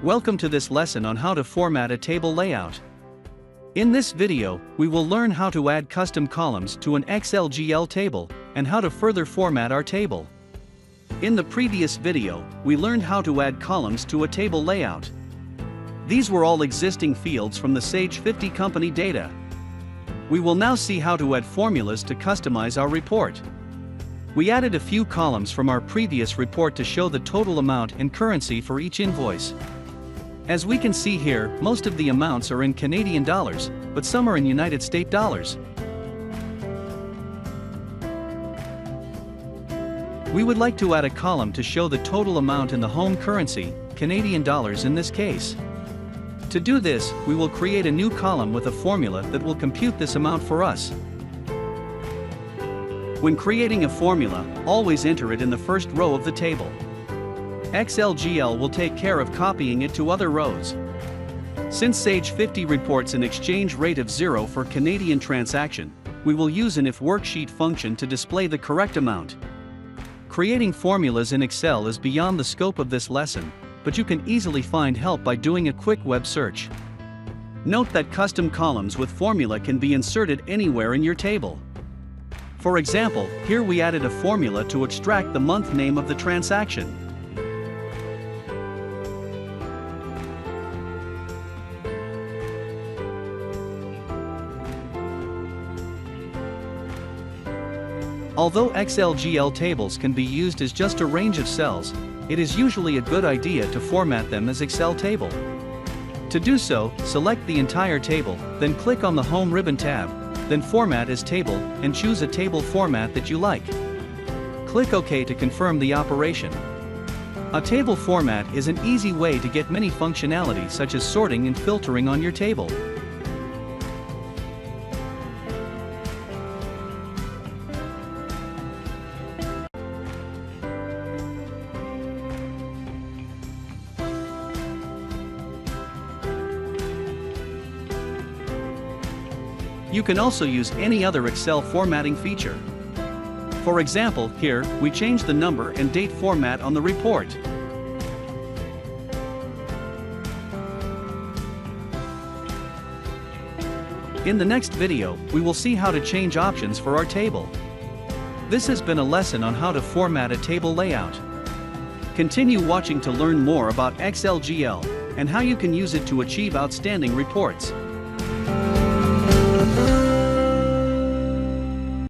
Welcome to this lesson on how to format a table layout. In this video, we will learn how to add custom columns to an XLGL table, and how to further format our table. In the previous video, we learned how to add columns to a table layout. These were all existing fields from the Sage 50 company data. We will now see how to add formulas to customize our report. We added a few columns from our previous report to show the total amount and currency for each invoice. As we can see here, most of the amounts are in Canadian dollars, but some are in United States dollars. We would like to add a column to show the total amount in the home currency, Canadian dollars in this case. To do this, we will create a new column with a formula that will compute this amount for us. When creating a formula, always enter it in the first row of the table. XLGL will take care of copying it to other rows. Since Sage 50 reports an exchange rate of 0 for Canadian transaction, we will use an if worksheet function to display the correct amount. Creating formulas in Excel is beyond the scope of this lesson, but you can easily find help by doing a quick web search. Note that custom columns with formula can be inserted anywhere in your table. For example, here we added a formula to extract the month name of the transaction. Although XLGL tables can be used as just a range of cells, it is usually a good idea to format them as Excel table. To do so, select the entire table, then click on the Home ribbon tab, then Format as Table, and choose a table format that you like. Click OK to confirm the operation. A table format is an easy way to get many functionalities such as sorting and filtering on your table. You can also use any other Excel formatting feature. For example, here, we change the number and date format on the report. In the next video, we will see how to change options for our table. This has been a lesson on how to format a table layout. Continue watching to learn more about XLGL, and how you can use it to achieve outstanding reports.